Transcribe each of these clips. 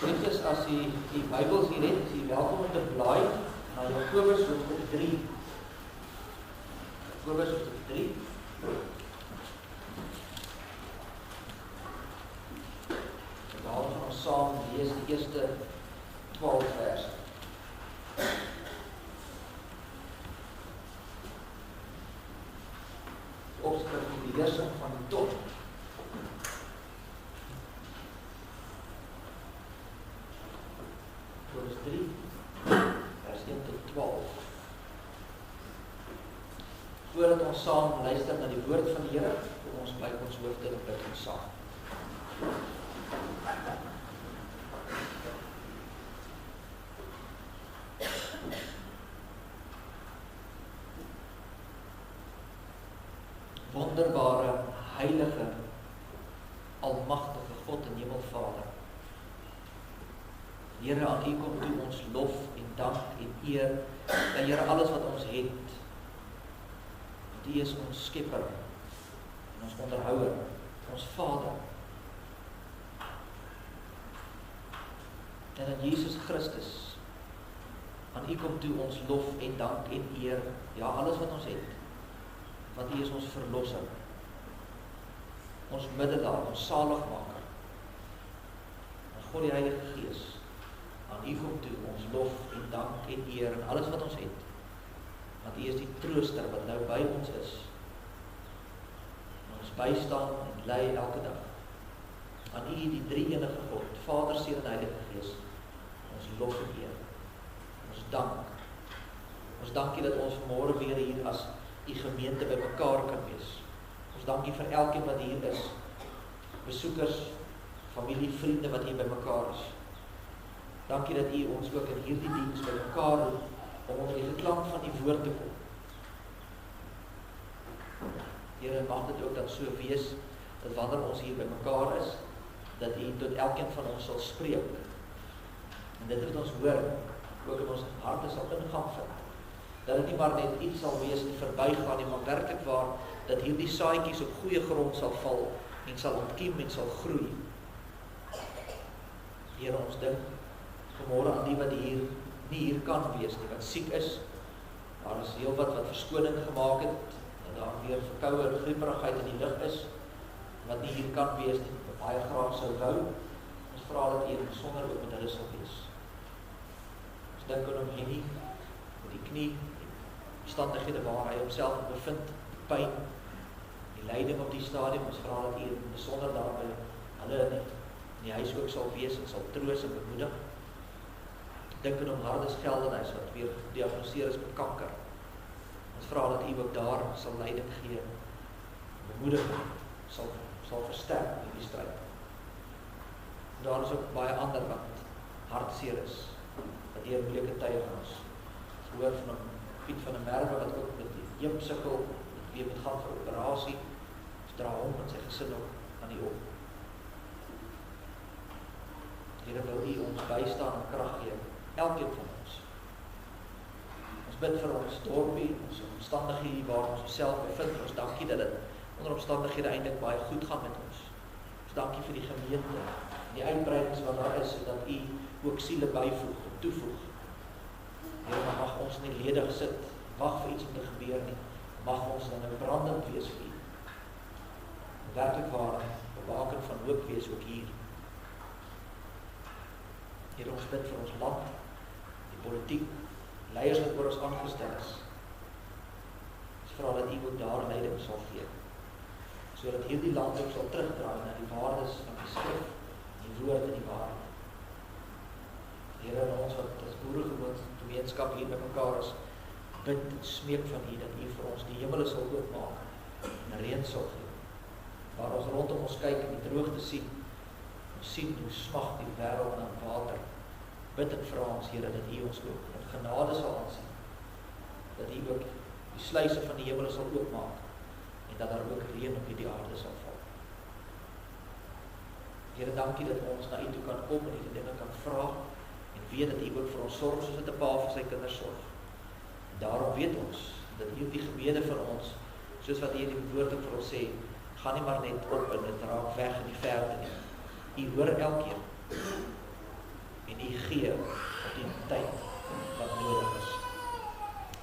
Dit is as die Bybels hier het, is jy welkom om te blaai na Jakobus hoofstuk 3. Jakobus hoofstuk 3. Daar gaan ons saam lees die eerste 12 verse. Opskrif vir die lesing van die tot. Jakobus 3, vers 1 tot 12. Voordat ons saam luister na die woord van die Here, kom ons buig ons hoofde en bid ons saam. Wonderbare, heilige, almagtige God en Hemelvader. Here, aan U kom toe ons lof en dank en eer, en Here, alles wat ons het, want U is ons skepper, en ons onderhouer, ons Vader. En in Jesus Christus, aan U kom toe ons lof en dank en eer, ja, alles wat ons het, want U is ons verlosser, ons middelaar, ons saligmaker, en God die Heilige Gees, aan U kom toe ons lof en dank en eer en alles wat ons het, want U is die trooster wat nou by ons is, en ons bystaan en lei elke dag. Aan U die drie-enige God, Vader, Seun en Heilige Gees, ons lof en eer, ons dank. Ons dank U dat ons vanmôre weer hier as U gemeente by mekaar kan wees. Ons dank U vir elkeen wat hier is, besoekers, familie, vriende wat hier by mekaar is. Dankie dat U ons ook in hierdie diens by mekaar roep, om onder die geklank van die woord te kom. Here, mag dit ook dan so wees, dat wanneer ons hier by mekaar is, dat U tot elkeen van ons sal spreek. En dit wat ons hoor, ook in ons harte sal ingang vind. Dat dit nie maar net iets sal wees en verbygaan nie, maar werklik waar, dat hierdie saadjies op goeie grond sal val, en sal ontkiem en sal groei. Here, ons dink vanmôre aan die wat nie hier kan wees nie, wat siek is. Daar is heel wat verskoning gemaak het, en daar weer verkoue en grieperigheid in die lug is, wat nie hier kan wees nie, wat baie graag sou wou. Ons vra dat U besonder ook met hulle sal wees. Ons dink aan Henny, met die knie, die omstandighede waar hy homself bevind, die pyn, die lyding op die stadium. Ons vra dat U besonder daarby hulle in die huis ook sal wees en sal troos en bemoedig. Dink aan Hardes Geldenhuis wat weer gediagnoseer is met kanker. Ons vra dat U ook daar sal leiding gee, bemoediging sal versterk in die stryd. En daar is ook baie ander wat hartseer is, wat hier moeilike tye gaan is. Ons hoor van Piet van der Merwe wat ook met die heup sukkel, wat weer moet gaan vir operasie. Ons dra hom en sy gesin ook aan die op. Here, wil U ons bystaan en krag gee, elkeen van ons. Ons bid vir ons dorpie, ons omstandighede waar ons onsself bevind. Ons dankie dat dit onder omstandighede eintlik baie goed gaan met ons. Ons dankie vir die gemeente, die uitbreidings wat daar is, en dat U ook siele byvoeg en toevoeg. Here, mag ons nie ledig sit, wag vir iets om te gebeur nie. Mag ons dan nou brandend wees vir U. Werklik waar, bewaking van hoop wees ook hier. Here, ons bid vir ons land, die politiek, leiers wat oor ons aangestel is. Ons vra dat U ook daar leiding sal gee, sodat hierdie land ook sal terugdraai na die waardes van die skrif, die woord en die waarheid. Here, ons wat as boeregemeenskap hier by mekaar is, bid en smeek van U dat U vir ons die hemele sal oopmaak en reën sal gee. Waar ons rondom ons kyk en die droogte sien, ons sien hoe smag die wêreld na water. Bid en vra ons, Here, dat U ons ook in genade sal aansien, dat U ook die sluise van die hemele sal oopmaak, en dat daar ook reën op hierdie aarde sal val. Here, dankie dat ons na U toe kan kom en hierdie dinge kan vra, en weet dat U ook vir ons sorg, soos dat 'n pa vir sy kinders sorg. En daarom weet ons, dat hierdie gebede vir ons, soos wat U in die woord ook vir ons sê, gaan nie maar net op en dit raak weg in die verte nie. U hoor elkeen. en U gee op die tyd wat nodig is.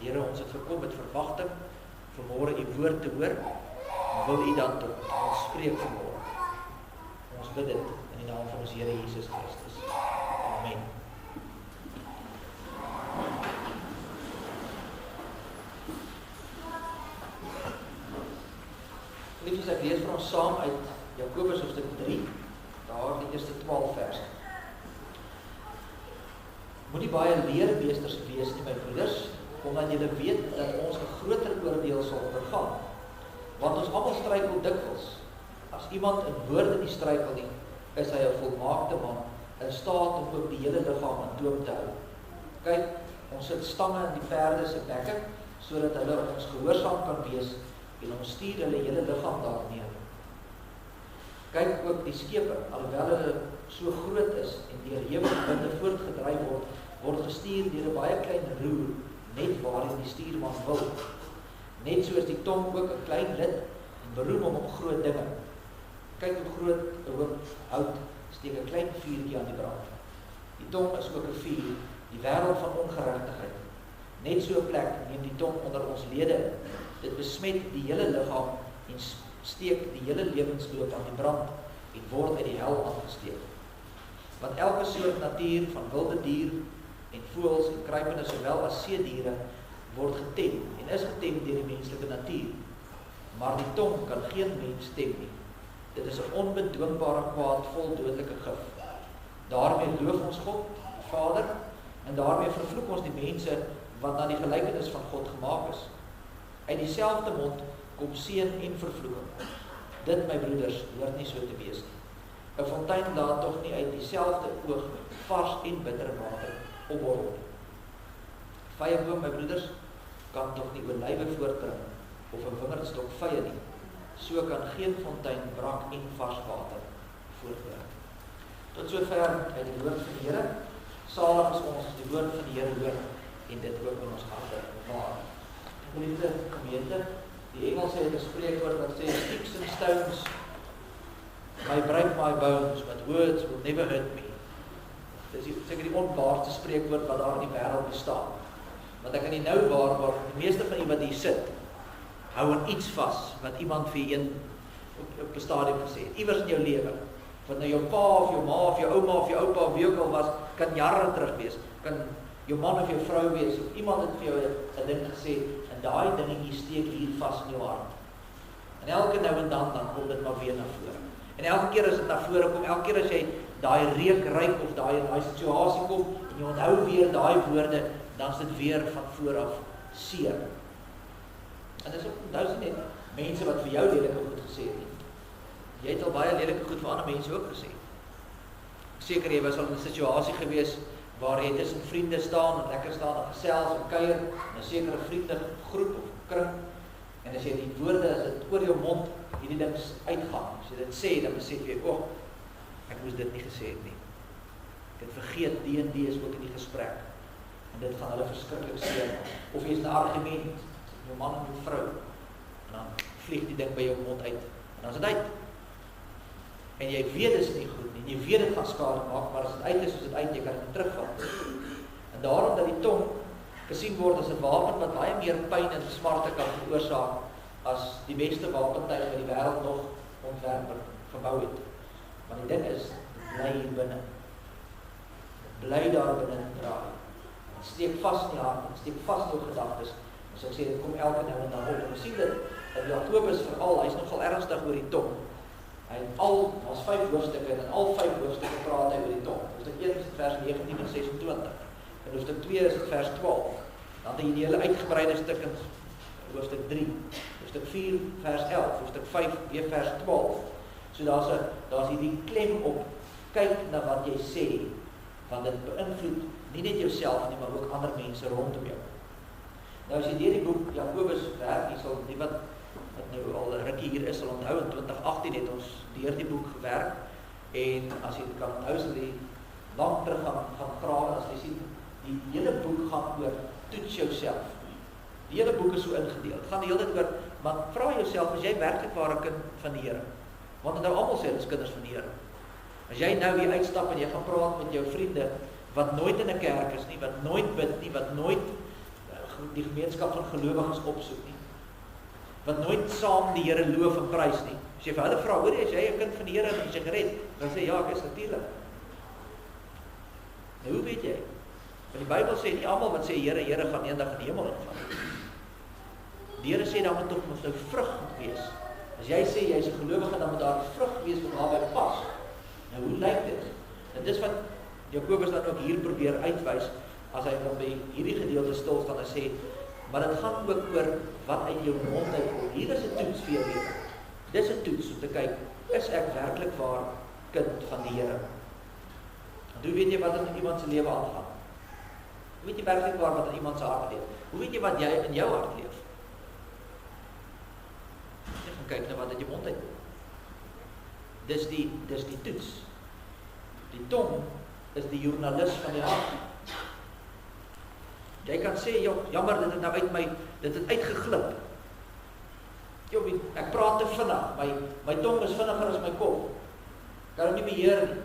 Here, ons het gekom met verwagting, vanmôre U woord te hoor, en wil U dan tot ons spreek vanmôre. Ons bid dit in die naam van ons Here Jesus Christus. Amen. Liefdes, ek lees vir ons saam uit Jakobus hoofstuk 3, daar die eerste 12 verse. Moenie baie leermeesters wees nie, my broeders, omdat julle weet dat ons 'n groter oordeel sal ondergaan. Want ons almal struikel dikwels. As iemand in woorde nie struikel nie, is hy 'n volmaakte man, in staat om ook die hele liggaam in toom te hou. Kyk, ons sit stange in die perde se bekke, sodat hulle ons gehoorsaam kan wees, en ons stuur hulle hele liggaam daarmee. Kyk ook die skepe, alhoewel hulle so groot is en deur hewige winde voortgedryf word gestuur deur 'n baie klein roer, net waarin die stuurman wil. Net soos die tong ook 'n klein lid en beroem hom op groot dinge. Kyk hoe groot 'n hoop hout steek 'n klein vuurtjie aan die brand. Die tong is ook 'n vuur, die wêreld van ongeregtigheid. Net so 'n plek neem die tong onder ons lede in. Dit besmet die hele liggaam en steek die hele lewensloop aan die brand en word uit die hel aangesteek. Want elke soort natuur van wilde dier en voëls en kruipende sowel as seediere word getem en is getem deur die menslike natuur. Maar die tong kan geen mens tem nie. Dit is 'n onbedwingbare kwaad vol dodelike gif. Daarmee loof ons God, die Vader, en daarmee vervloek ons die mense wat na die gelykenis van God gemaak is. Uit dieselfde mond kom seën en vervloeking. Dit, my broeders, hoort nie so te wees nie. 'n Fontein laat tog nie uit dieselfde oog vars en bitter water opborrel nie. Vyeboom, my broeders, kan tog nie olywe voortbring of 'n wingerdstok vye nie. So kan geen fontein brak en vars water voortbring. Tot sover uit die woord van die Here. Salig is ons as die woord van die Here hoor en dit ook in ons harte bewaar. Geliefde gemeente, die Engelse het 'n spreekwoord wat sê sticks and stones may break my bones, but words will never hurt me. Dis seker die onwaarste spreekwoord wat daar in die wêreld bestaan. Want ek kan nie nou waar die meeste van u wat hier sit, hou aan iets vas wat iemand vir een op 'n stadium gesê het, iewers in jou lewe. Wat nou jou pa of jou ma of jou ouma of jou oupa of wie ook al was, kan jare terug wees, kan jou man of jou vrou wees, of iemand het vir jou 'n ding gesê, en daai dingetjie steek hier vas in jou hart. En elke nou en dan kom dit maar weer na vore. En elke keer as dit na vore kom, elke keer as jy daai reuk ruik of daai situasie kom, en jy onthou weer daai woorde, dan is dit weer van vooraf seer. En dis ook duisend net mense wat vir jou lelike goed gesê het. Jy het al baie lelike goed vir ander mense ook gesê. Seker jy was al in 'n situasie gewees waar jy tussen vriende staan en lekker staan en gesels en kuier in 'n sekere vriendegroep of kring. En as jy die woorde as dit oor jou mond hierdie ding uitgaan, as jy dit sê, dan besef jy, ek moes dit nie gesê het nie. Ek het vergeet die en die is ook in die gesprek. En dit gaan hulle verskriklik seer. Of jy is 'n argument, jou man en jou vrou, en dan vlieg die ding by jou mond uit, en dan is dit uit. En jy weet dit is nie goed nie, jy weet dit gaan skade maak, maar as dit uit is, is dit uit, jy kan dit terugval. En daarom dat die tong gesien word as 'n wapen wat baie meer pyn en smarte kan veroorsaak as die beste wapentuig wat die wêreld nog ontwerp en gebou het. Want die ding is, bly hier binne. Bly daar binne draai. Het steek vas in die hart, het steek vas in jou gedagtes. En so ek sê, dit kom elke nou en dan op. En ons sien dit, in Jakobus veral, hy is nogal ernstig oor die tong. Hy het ons 5 hoofstukke, en in al 5 hoofstukke praat hy oor die tong. Hoofstuk 1 is vers 19 en 26. En hoofstuk 2 is vers 12. Dan het hy die hele uitgebreide stuk in hoofstuk 3. Hoofstuk 4 vers 11. Hoofstuk 5 weer vers 12. So daar's hierdie klem op, kyk na wat jy sê, want dit beïnvloed nie net jouself nie, maar ook ander mense rondom jou. Nou as jy deur die boek Jakobus werk, jy sal die wat nou al 'n rukkie hier is, sal onthou in 2018 het ons deur die boek gewerk, en as jy kan onthou, sal jy lank terug gaan grawe, as jy sien, die hele boek gaan oor toets jouself. Die hele boek is so ingedeel. Het gaan die hele tyd oor, maar vra jouself, is jy werklik waar 'n kind van die Here? Want nou almal sê, dis kinders van die Here. As jy nou hier uitstap en jy gaan praat met jou vriende, wat nooit in 'n kerk is nie, wat nooit bid nie, wat nooit die gemeenskap van gelowiges opsoek nie, wat nooit saam die Here loof en prys nie. As jy vir hulle vra, hoor jy, as jy 'n kind van die Here en as jy gered, dan sê ja, ek is natuurlik. Nou hoe weet jy? Want die Bybel sê nie almal wat sê Here, Here gaan eendag in die hemel ingaan. Die Here sê dan moet tog nou vrug wees. As jy sê jy is 'n gelowige, dan moet daar vrug wees wat daarbey pas. Nou hoe lyk dit? En dis wat Jakobus dan ook hier probeer uitwys as hy dan by hierdie gedeelte stil staan en sê, maar dit gaan ook oor wat uit jou mond uitkom. Hier is 'n toets vir jou lewe. Dis 'n toets om te kyk, is ek werklik waar kind van die Here? Hoe weet jy wat in iemand se lewe aangaan? Hoe weet jy werklik waar wat in iemand se hart leef? Hoe weet jy wat jy in jou hart leef? Jy gaan kyk na wat uit jou mond uitkom. Dis die toets. Die tong is die joernalis van die hart. Jy kan sê, jammer, dit het nou uit my, dit het uitgeglip. Ek praat te vinnig, my tong is vinniger as my kop. Kan hom nie beheer nie.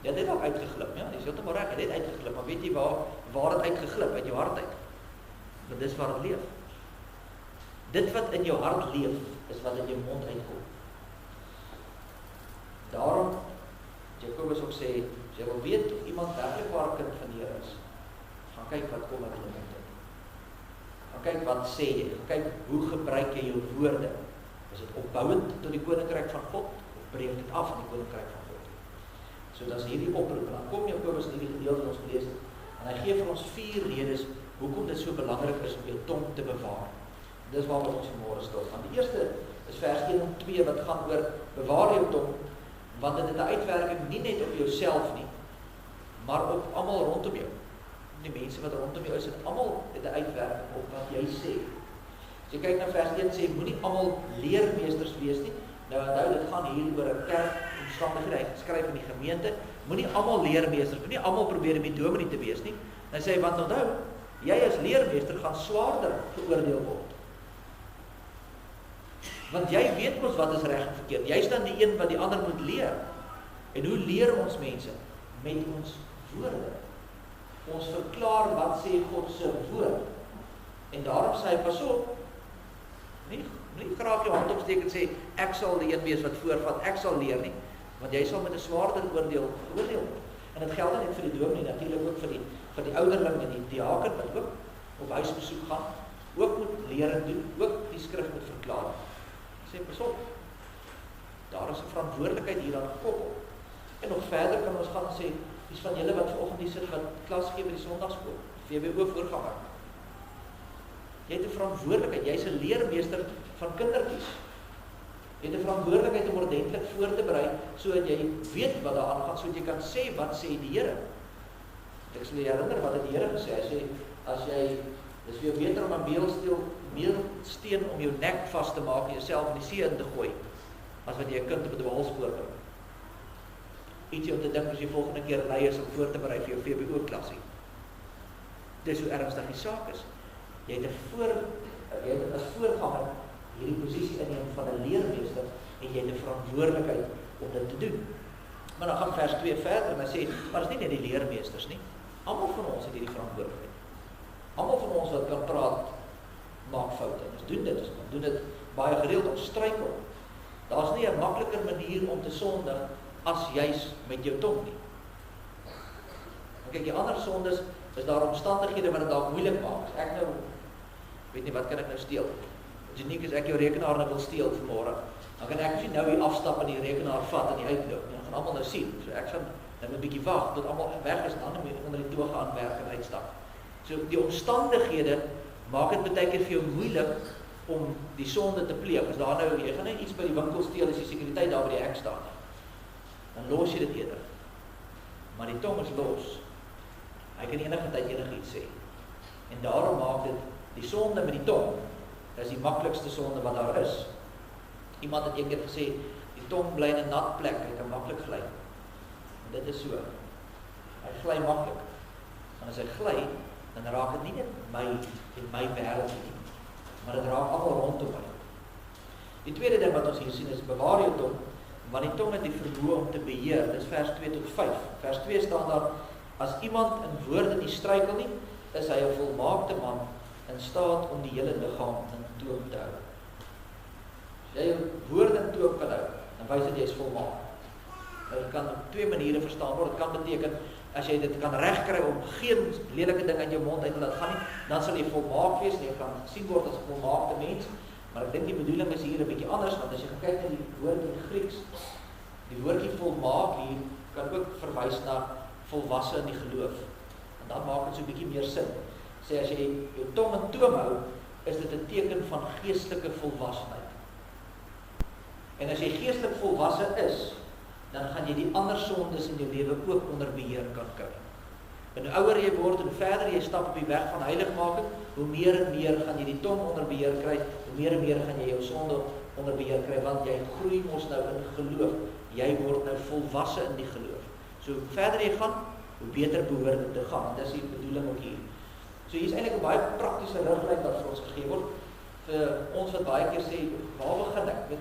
Dit het ook uitgeglip, ja, dis heeltemal reg, dit het uitgeglip, maar weet jy waar het uitgeglip? Uit jou hart uit. Want dis waar het leef. Dit wat in jou hart leef, is wat in jou mond uitkom. Daarom, Jakobus ook sê, as jy wil weet of iemand werklik waar kind van die Here is, gaan kyk wat kom uit jou mond uit. Gaan kyk wat sê jy, gaan kyk hoe gebruik jy jou woorde. Is dit opbouend tot die koninkryk van God, of breek dit af in die koninkryk van God? So dat is hierdie oproep, en dan kom Jakobus in hierdie gedeelte ons lees, en hy gee vir ons 4 redes, hoekom dit so belangrik is om jou tong te bewaar. Dis waarom ons vanmôre stil staan. Die eerste is vers 1 en 2, wat gaan oor bewaar jou tong, want dit het 'n uitwerking nie net op jouself nie, maar op almal rondom jou. Die mense wat rondom jou is, het almal het 'n uitwerking op wat jy sê. As jy kyk na vers 1, sê, moenie almal leermeesters wees nie. Nou onthou, dit gaan hier oor 'n kerk omstandighede, hy skryf in die gemeente, moenie almal leermeesters, moenie almal probeer om die dominee te wees nie. En hy sê, want onthou, jy as leermeester gaan swaarder geoordeel word. Want jy weet mos wat is reg en verkeerd. Jy is dan die een wat die ander moet leer. En hoe leer ons mense? Met ons woorde. Ons verklaar wat sê God se woord. En daarom sê hy, pas op, nie graag jou hand opsteek en sê, ek sal die een wees wat voorvat, ek sal leer nie, want jy sal met 'n swaarder oordeel geoordeel word. En dit geld nie vir die dominee, natuurlik ook vir die ouderling en die diaken wat ook op huisbesoek gaan, ook moet lering doen, ook die skrif moet verklaar. Sê, pas op, daar is 'n verantwoordelikheid hier aan gekoppel. En nog verder kan ons gaan en sê, dis van julle wat vanoggend hier sit wat klas gee by die Sondagskool, VWO voorganger. Jy het 'n verantwoordelikheid, jy's 'n leermeester van kindertjies. Jy het 'n verantwoordelikheid om ordentlik voor te berei, sodat jy weet wat daar aangaan, sodat jy kan sê, wat sê die Here. Ek sal jou herinner wat het die Here gesê, hy sê, as jy, dis vir jou beter om 'n meelsteen om jou nek vas te maak en jouself in die see in te gooi, as wat jy 'n kind op 'n dwaalspoor bring. Ietsie om te dink as jy volgende keer lei is om voor te berei vir jou VWO-klasie. Dis hoe ernstig die saak is. Jy het as voorganger hierdie posisie inneem van 'n leermeester en jy het 'n verantwoordelikheid om dit te doen. Maar dan gaan vers 2 verder en hy sê, maar dit is nie net die leermeesters nie. Almal van ons het hierdie verantwoordelikheid. Almal van ons wat kan praat, maak foute. Ons doen dit baie gereeld, ons struikel. Daar's nie 'n makliker manier om te sondig as juis met jou tong nie. Kyk, die ander sondes is daar omstandighede wat dit dalk moeilik maak. Ek nou weet nie wat kan ek nou steel. Uniek is ek jou rekenaar nou wil steel vanmôre. Dan kan ek nie nou hier afstap en die rekenaar vat en die uitloop nie. Dan gaan almal nou sien. So ek gaan nou 'n bietjie wag tot almal weg is en dan moet ek onder die toga aan werk en uitstap. So die omstandighede maak dit baie keer vir jou moeilik om die sonde te pleeg. As daar nou jy gaan net iets by die winkel steel as die sekuriteit daar by die hek staan. Dan los jy dit eerder. Maar die tong is los. Hy kan enige tyd enigiets sê. En daarom maak dit die sonde met die tong is die maklikste sonde wat daar is. Iemand het eendag gesê, die tong bly in 'n nat plek, hy kan maklik gly. En dit is so. Hy gly maklik. En as hy gly, dan raak dit nie net my en my wêreld nie, maar dit raak almal rondom my. Die tweede ding wat ons hier sien is bewaar jou tong, want die tong het die vermoë om te beheer. Dis vers 2 tot 5. Vers 2 staan daar, As iemand in woorde nie struikel nie, is hy 'n volmaakte man in staat om die hele liggaam in toom te hou. As jy jou woorde in toom kan hou, dan wys dit jy is volmaak. Dit kan op twee maniere verstaan word. Dit kan beteken, as jy dit kan regkry om geen lelike ding uit jou mond uit te laat gaan nie, dan sal jy volmaak wees en jy kan gesien word as 'n volmaakte mens. Maar ek dink die bedoeling is hier 'n bietjie anders, want as jy kyk na die woord in Grieks, die woordjie volmaak hier kan ook verwys na volwasse in die geloof. En dan maak dit so 'n bietjie meer sin. Sê as jy jou tong in toom hou, is dit 'n teken van geestelike volwassenheid. En as jy geestelik volwasse is, dan gaan jy die ander sondes in jou lewe ook onder beheer kan kry. En hoe ouer jy word en hoe verder jy stap op die weg van heiligmaking, hoe meer en meer gaan jy die tong onder beheer kry, hoe meer en meer gaan jy jou sonde onder beheer kry, want jy groei mos nou in geloof. Jy word nou volwasse in die geloof. So hoe verder jy gaan, hoe beter behoort dit te gaan. Dis die bedoeling ook hier. So hier is eintlik 'n baie praktiese riglyn wat vir ons gegee word. Vir ons wat baie keer sê, waar begin ek?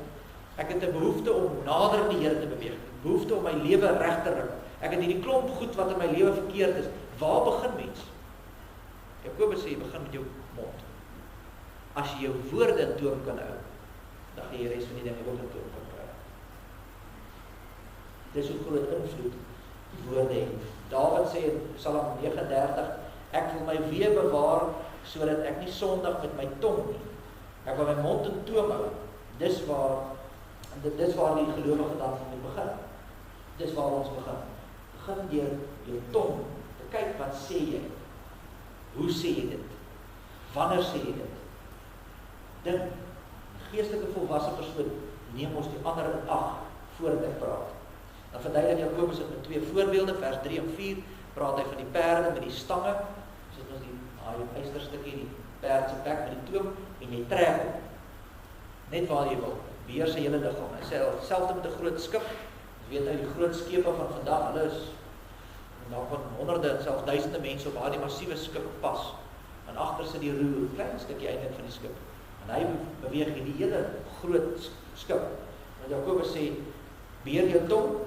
Ek het 'n behoefte om nader aan die Here te beweeg. Behoefte om my lewe reg te rig. Ek het hierdie klomp goed wat in my lewe verkeerd is. Waar begin mens? Jakobus sê, begin met jou mond. As jy jou woorde in toom kan hou, dan gaan jy die res van die dinge ook in toom kan kry. Dis hoe groot invloed die woorde het. Dawid sê in Psalm 39, ek wil my weë bewaar, sodat ek nie sondig met my tong nie. Ek wil my mond in toom hou. Dis waar die gelowige dan moet begin. Dis waar ons begin. Begin deur jou tong te kyk, wat sê jy? Hoe sê jy dit? Wanneer sê jy dit? Dink, 'n geestelike volwasse persoon neem ons die ander in ag voordat hy praat. Dan verduidelik Jakobus dit met twee voorbeelde, vers 3 en 4, praat hy van die perde met die stange, soos ons die ysterstukkie, die perd se bek met die toom, en jy trek hom, net waar jy wil, beheer sy hele liggaam. Hy sê selfs met 'n groot skip, weet hy die groot skepe van vandag, hulle is daar van honderde en selfs duisende mense op daardie massiewe skip pas, en agter sit die roer, klein stukkie einde van die skip, en hy beweeg die hele groot skip. En Jakobus sê, beheer jou tong,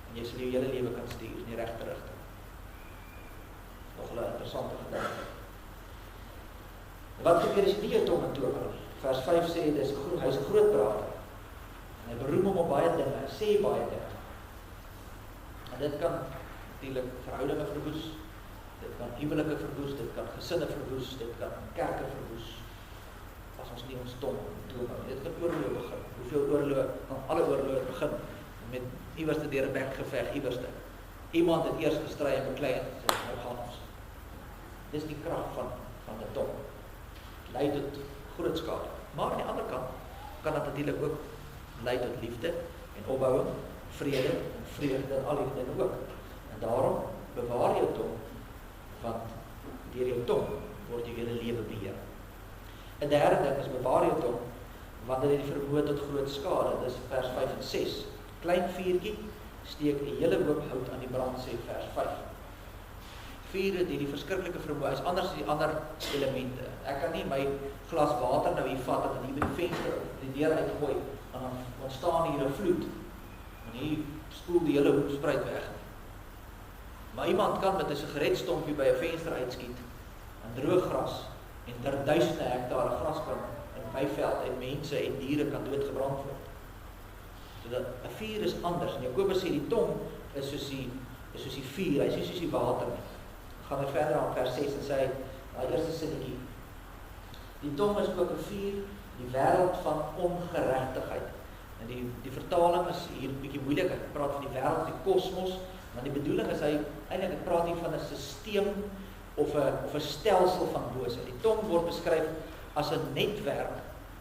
en jy sal jou hele lewe kan stuur in die regte rigting. Nog 'n interessante gedagte. Wat gebeur as jy nie jou tong in toom hou? Vers 5 sê, hy is 'n groot prater. En hy beroem hom op baie dinge, hy sê baie dinge. En dit kan natuurlik verhoudinge verwoes, dit kan huwelike verwoes, dit kan gesinne verwoes, dit kan kerke verwoes, as ons nie ons tong in toom hou. Dit kan oorloë begin. Hoeveel oorloë? Alle oorloë begin met iewers te deur 'n bekgeveg, iewers te. Iemand het eers gestry en beklei en sê, nou gaan ons. Dis die krag van die tong. Lei tot groot skade. Maar aan die ander kant kan dit natuurlik ook lei tot liefde en opbouing, vrede en vreugde en al die dinge ook. En daarom bewaar jou tong, want deur jou tong word jou hele lewe beheer. 'n derde ding is bewaar jou tong, want dit het die vermoë tot groot skade. Dis vers 5 en 6. Klein vuurtjie steek 'n hele hoop hout aan die brand, sê vers 5. Vuur het hierdie verskriklike vermoë, is anders as die ander elemente. Ek kan nie my glas water nou hier vat en hier by die venster die deur uitgooi, en dan ontstaan hier 'n vloed. En hier spoel die hele hoekspruit weg. Maar iemand kan met 'n sigaretstompie by 'n venster uitskiet, en droë gras, en ter duisende hektare gras kan in weiveld en mense en diere kan doodgebrand word. So dat 'n vuur is anders. En Jakobus sê die tong is soos die vuur, hy is nie soos die water nie. Gaan hy verder aan vers 6 en sê, daai eerste sinnetjie, die tong is ook 'n vuur, die wêreld van ongeregtigheid. En die vertaling is hier 'n bietjie moeilik, ek praat van die wêreld, die kosmos, maar die bedoeling is eintlik ek praat hier van 'n stelsel of 'n stelsel van boosheid. Die tong word beskryf as 'n netwerk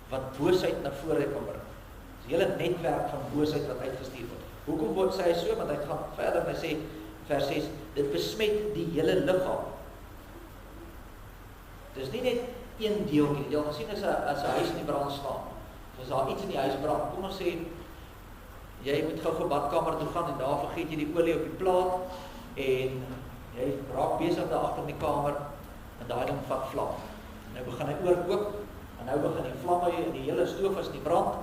wat boosheid na vore kan bring. Dis 'n hele netwerk van boosheid wat uitgestuur word. Hoekom sê hy so? Want hy gaan verder en hy sê vers 6, dit besmet die hele liggaam. Dis nie net een deel nie. Jy het gesien as 'n huis in die brand staan. As daar iets in die huis brand, kom ons sê jy moet gou badkamer toe gaan en daar vergeet jy die olie op die plaat en jy raak besig daar agter in die kamer en daai ding vat vlam. Nou begin hy oorkook en nou begin die vlamme en die hele stoof is in die brand.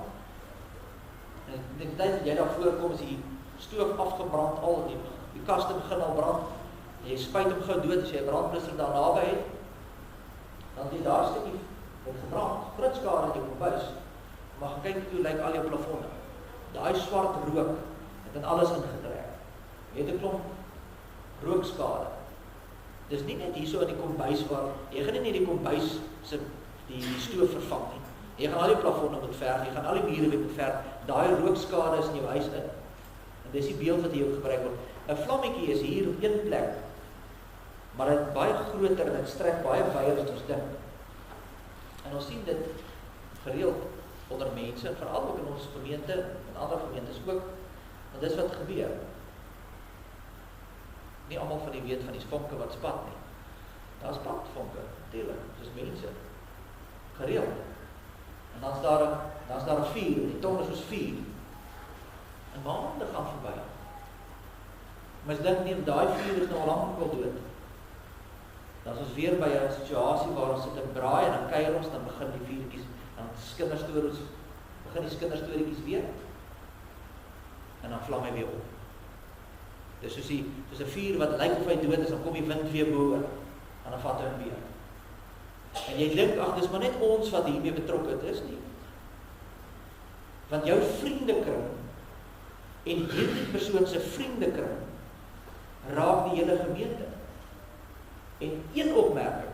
En die tyd jy daar voorkom is die stoof afgebrand, al die kaste begin al brand Jy spuit hom gou dood as jy 'n brandblusser daar naby het. Dan die daar stukkie met gebrand, groot skade in jou kombuis. Maar gaan kyk hoe lyk al jou plafonne. Daai swart rook het in alles ingetrek. Jy het 'n klomp rookskade. Dis nie net hierso in die kombuis waar jy gaan nie net die kombuis se die stoof vervang nie. Jy gaan al die plafonne moet verf, jy gaan al die mure weer moet verf. Daai rookskade is in jou huis in. En dis die beeld wat hier ook gebruik word. 'n Vlammetjie is hier op een plek, maar dit is baie groter en dit strek baie wyer as ons dink. En ons sien dit gereeld onder mense, en veral ook in ons gemeente en ander gemeentes ook, want dis wat gebeur. Nie almal van die weet van die vonke wat spat nie. Daar's brandvonke, natuurlik, soos mense. Gereeld. En dan's daar 'n vuur, die tong is soos vuur. En maande gaan verby. Maar as dink nie, daai vuur is nou al lank al dood. Dan is ons weer by 'n situasie waar ons sit en braai en dan kuier ons, dan begin die vuurtjies, dan begin die kinderstorieetjies weer. En dan vlam hy weer op. Dis soos 'n vuur wat lyk of hy dood is, dan kom die wind weer bo en dan vat hy hom weer. En jy dink, ag, dis maar net ons wat hiermee betrokke is nie. Want jou vriendekring en hierdie persoon se vriendekring raak die hele gemeente. En een opmerking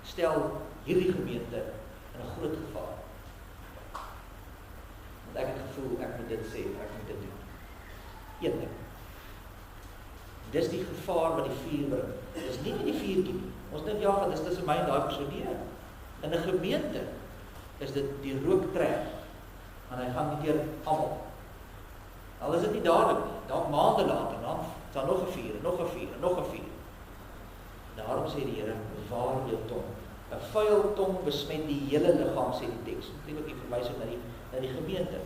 stel hierdie gemeente in 'n groot gevaar. Want ek het gevoel ek moet dit sê, ek moet dit doen. Een ding. Dis die gevaar wat die vuur bring. Dis nie die vuurtjie nie. Ons dink ja, want dis tussen my en daai persoon nie. In 'n gemeente is dit die rooktrek en hy gaan nie deur almal. Al is dit nie dadelik nie, dalk maande later, dan staan nog 'n vuur, en nog 'n vuur, en nog 'n vuur. Daarom sê die Here, bewaar jou tong. 'n Vuil tong besmet die hele liggaam, sê die teks. Natuurlik die verwysing na die gemeente.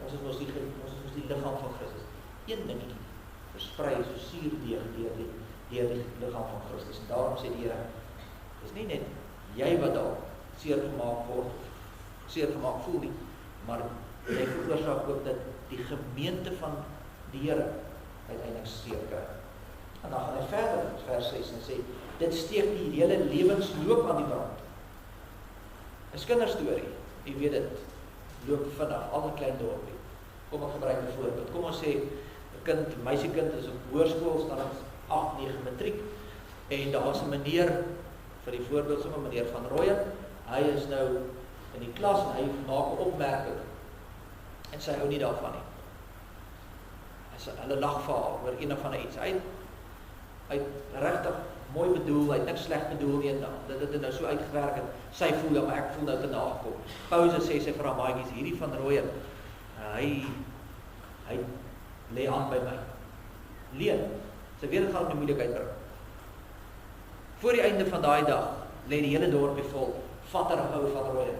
Ons is mos die liggaam van Christus. Een dingetjie versprei so suurdeeg deur die liggaam van Christus. En daarom sê die Here, dis nie net jy wat dalk seer gemaak word, seer gemaak voel nie, maar jy veroorsaak ook dat die gemeente van die Here uiteindelik seer kry. En dan gaan hy verder, vers 6, en sê, dit steek die hele lewensloop aan die brand. 'n Kinderstorie, jy weet dit, loop vinnig, al 'n klein dorpie. Kom ek gebruik 'n voorbeeld. Kom ons sê, 'n meisiekind is op hoërskool, staan in 8, 9 matriek, en daar's 'n meneer, vir die voorbeeld sommer meneer Van Rooyen, hy is nou in die klas en hy maak 'n opmerking, en sy hou nie daarvan nie. Hulle lag vir haar oor een of ander iets. Hy regtig mooi bedoel, hy het niks sleg bedoel nie, dit het nou so uitgewerk en sy voel, ja, maar ek voel nou te nagekom. Pause sê sy vir haar maatjies, hierdie Van Rooyen, hy lê aan by my. Leen, sy weet dit gaan die moeilikheid bring. Voor die einde van daai dag, lê die hele dorpie vol, vatter hou Van Rooyen.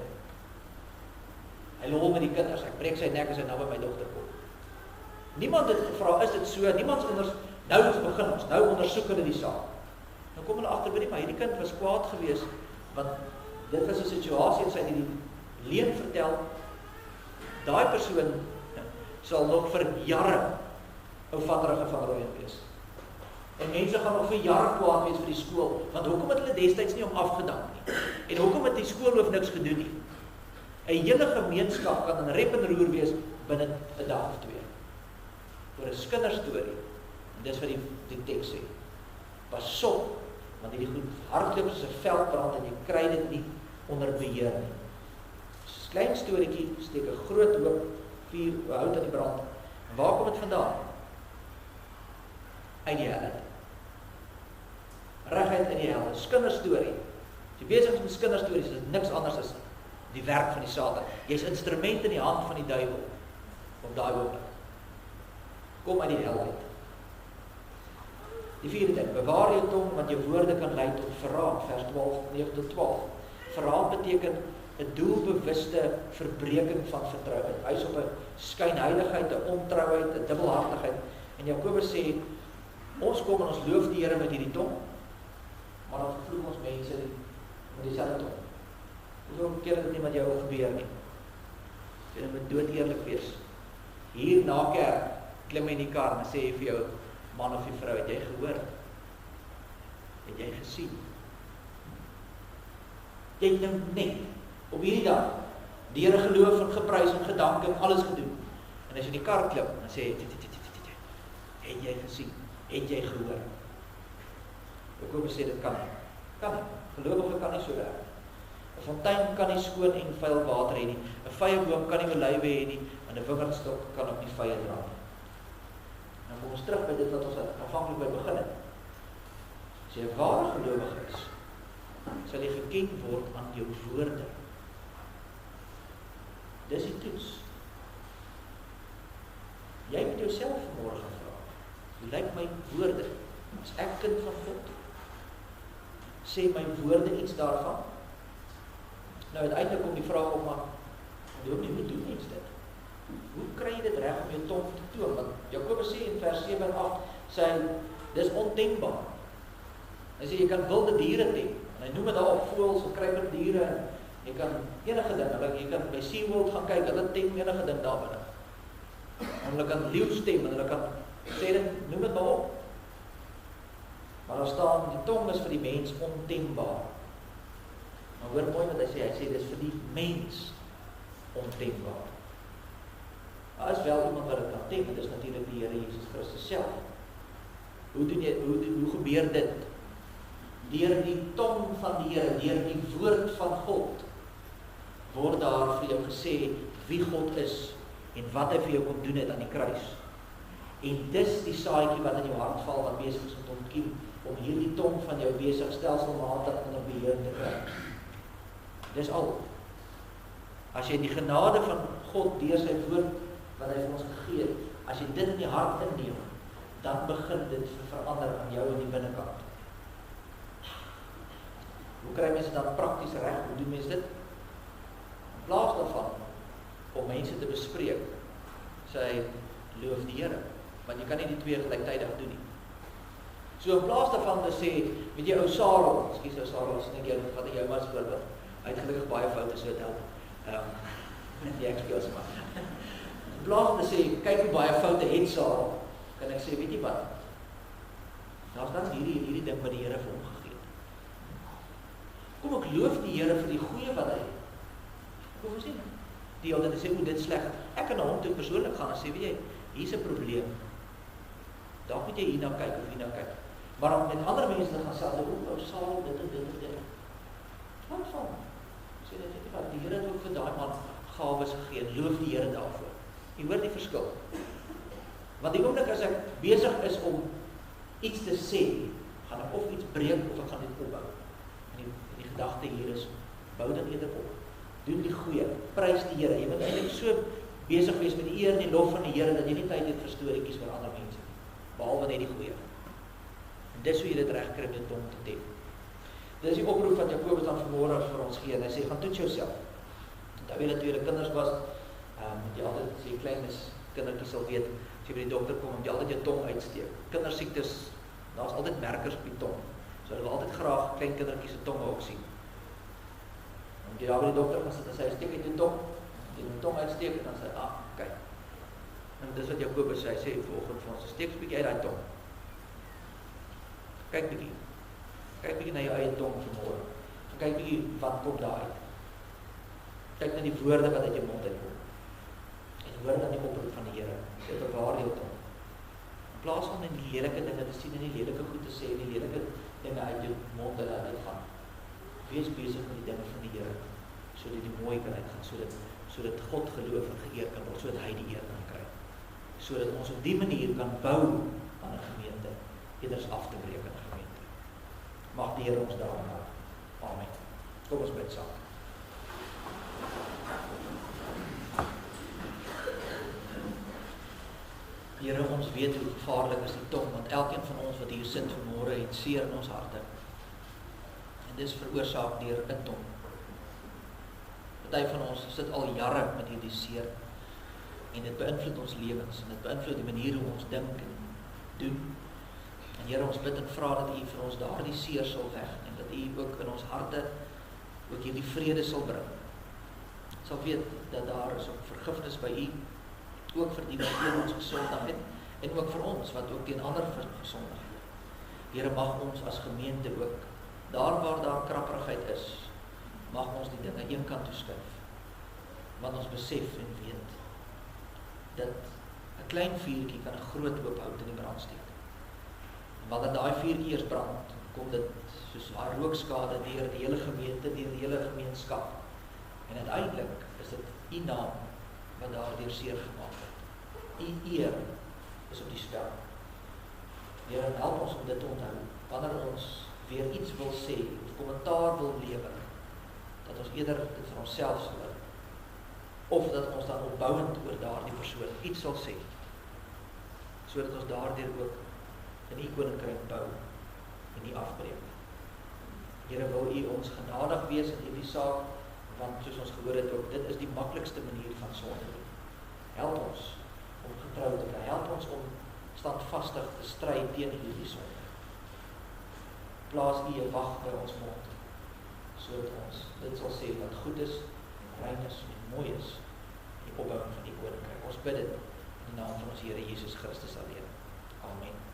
Hy lol met die kinders, ek breek sy nek as hy nou by my dogter kom. Niemand het gevra, is dit so? Niemand anders, nou begin ons, nou ondersoek hulle die saak. Nou kom hulle agter, maar hierdie kind was kwaad geweest, want dit was 'n situasie en sy het die Leen vertel, daai persoon sal nog vir jare 'n vatterige Van Rooyen wees. En mense gaan nog vir jare kwaad wees vir die skool, want hoekom het hulle destyds nie om afgedank nie? En hoekom het die skoolhoof niks gedoen nie? 'n Hele gemeenskap kan in rep en roer wees binne 'n dag of 2. Oor 'n kinderstorie. En dis wat die teks sê. Pas op, want hierdie goed hardloop soos 'n veldbrand en jy kry dit nie onder beheer nie. 'n Klein storieetjie steek 'n groot hoop vuur hout aan die brand. En waar kom dit vandaan? Uit die hel. Reguit in die hel. 'n Kinderstorie. As jy besig is met kinderstories, is dit niks anders as die werk van die Satan. Jy's instrument in die hand van die duiwel op daai oomblik. Kom uit die hel uit. Die vierde ding, bewaar jou tong, want jou woorde kan lei tot verraad, vers 9 tot 12. Verraad beteken 'n doelbewuste verbreeking van vertrouheid. Wys op 'n skynheiligheid, 'n ontrouheid, 'n dubbelhartigheid. En Jakobus sê, ons kom en ons loof die Here met hierdie tong, maar dan vervloek ons mense met dieselfde tong. Dis ook 'n keer dat dit nie met jou wil gebeur nie. Jy moet dood eerlik wees. Hier na kerk, klim in die kar en sê vir jou, Man of die vrou, het jy gehoor? Het jy gesien? Jy het nou net op hierdie dag die Here geloof en geprys en gedank en alles gedoen. En as jy in die kar klim, dan sê jy, het jy gesien? Het jy gehoor? Jakobus sê dit kan nie. Kan nie. Gelowige kan nie so werk. 'n Fontein kan nie skoon en vuil water hê nie. 'n Vyeboom kan nie olywe hê nie, en 'n wingerdstok kan ook nie vye dra nie. Nou kom ons terug by dit wat ons aanvanklik by begin het. As jy 'n ware gelowige is, sal jy geken word aan jou woorde. Dis die toets. Jy moet jouself vanmôre vra, hoe lyk my woorde? As ek kind van God, sê my woorde iets daarvan? Nou uiteindelik kom die vraag op, maar hoe doen mens dit? Hoe kry jy dit reg om jou tong te toon? Want Jakobus sê in vers 7 en 8, sê hy, dis ontembaar. Hy sê, jy kan wilde diere tem, en hy noem het daar op voëls, kruipende diere, en jy kan enige ding, jy kan by SeaWorld gaan kyk, hulle tem enige ding daar binne. En hulle kan leeu's tem, en hulle kan sê dit, noem het maar op. Maar daar staan, die tong is vir die mens ontembaar. Maar hoor mooi wat hy sê dis vir die mens ontembaar. Daar is wel iemand wat dit kan tem, en dis natuurlik die Here Jesus Christus self. Hoe gebeur dit? Deur die tong van die Here, deur die woord van God, word daar vir jou gesê wie God is, en wat hy vir jou kom doen het aan die kruis. En dis die saadjie wat in jou hart val, wat besig is om te ontkiem, om hierdie tong van jou besig stelselmatig in 'n beheer te kry. Dis al. As jy die genade van God deur sy woord wat hy vir ons gegee het, as jy dit in die hart inneem, dan begin dit verander aan jou in die binnekant. Hoe kry mense dan prakties reg? Hoe doen mense dit? In plaas daarvan om mense te bespreek, sê hy, loof die Here, want jy kan nie die twee gelyktydig doen nie. So in plaas daarvan te sê, weet jy ou Sarel, ekskuus ou Sarel, as ek wat jy maar voorbeeld, hy het gelukkig baie foute so tel. Die ek speel maar. In plaas te sê, kyk hoe baie foute het Sarel, kan ek sê, weet jy wat? Daar's dan hierdie ding wat die Here vir hom gegee het. Kom ek loof die Here vir die goeie wat hy het. Kom ons sien. Die altyd sê, hoe dit sleg. Ek kan na hom toe persoonlik gaan en sê, weet jy, hier's 'n probleem. Daar moet jy hierna kyk of hierna kyk. Maar om met ander mense te gaan sê, ou Sarel, dit en dit. Wat van? Sê dit net wat die Here het ook vir daai man gawes gegee. Loof die Here daarvoor. Jy hoor die verskil. Want die oomblik as ek besig is om iets te sê, gaan ek of iets breek of ek gaan dit opbou. En die gedagte hier is, bou dit eerder op. Doen die goeie, prys die Here. Jy moet eintlik so besig wees met die eer en die lof van die Here, dat jy nie tyd het vir storieetjies vir ander mense nie, behalwe net die goeie. En dis hoe jy dit reg kry om jou tong te tem. Dit is die oproep wat Jakobus dan vanmôre vir ons gee, en hy sê, gaan toets jouself. Daar weet natuurlik kinders was, moet jy altyd, as jy klein is, kindertjies sal weet, as jy by die dokter kom, moet jy altyd jou tong uitsteek. Kindersiektes, daar is altyd merkers op die tong. So hulle wil altyd graag klein kindertjies se tonge ook sien. En jy daar by die dokter gaan sit en sê, steek uit jou tong, jy jou tong uitsteek, en dan sê, kyk. En dis wat Jakobus sê, hy sê vanoggend vir ons, steek 'n bietjie uit daai tong. Kyk bietjie na jou eie tong vanmôre. Kyk bietjie wat kom daar uit. Kyk na die woorde wat uit jou mond uitkom. En hoor dan die oproep van die Here. Dit bewaar jou tong. In plaas van in die lelike dinge te sien en die lelike goed te sê en die lelike dinge uit jou mond te laat uitgaan. Wees besig met die dinge van die Here, sodat die mooi kan uitgaan, sodat God geloof en geëer kan word, sodat hy die eer kan kry. Sodat ons op die manier kan bou aan 'n gemeente, eerder af te breek in 'n gemeente. Mag die Here ons daarin help. Amen. Kom ons bid saam. Here, ons weet hoe gevaarlik is die tong, want elkeen van ons wat hier sit vanmôre het seer in ons harte. En dis veroorsaak deur 'n tong. Party van ons sit al jare met hierdie seer, en dit beïnvloed ons lewens, en dit beïnvloed die manier hoe ons dink en doen. En Here, ons bid en vra dat U vir ons daardie seer sal wegneem, dat U ook in ons harte ook hierdie vrede sal bring. Sal weet dat daar is ook vergifnis by U, ook vir die wat teen ons gesondig het, En ook vir ons, wat ook teen ander versondig. Here, mag ons as gemeente ook, daar waar daar krapperigheid is, mag ons die dinge een kant toeskuif. Want ons besef en weet, dat 'n klein vuurtjie kan 'n groot hoop hout in die brand steek. En wanneer daai vuurtjie eers brand, kom dit soos haar rookskade deur die hele gemeente, deur die hele gemeenskap. En uiteindelik is dit u naam wat daardeur seer gemaak het. U eer is op die spel. Here, help ons om dit te onthou. Wanneer ons weer iets wil sê, of kommentaar wil lewer, dat ons eerder dit vir onsself sal hou, of dat ons dan opbouend oor daardie persoon iets sal sê, sodat ons daardeur ook in u koninkryk bou en nie afbreek. Here, wil u ons genadig wees in hierdie saak, want soos ons gehoor het ook, dit is die maklikste manier van sonde. Help ons om getrou te bly, help ons om standvastig te stry teen hierdie sonde. Plaas u 'n wag by ons mond, sodat ons dit sal sê wat goed is, rein is en mooi is, die opbouing van die koninkryk. Ons bid dit in die naam van ons Here Jesus Christus alleen. Amen.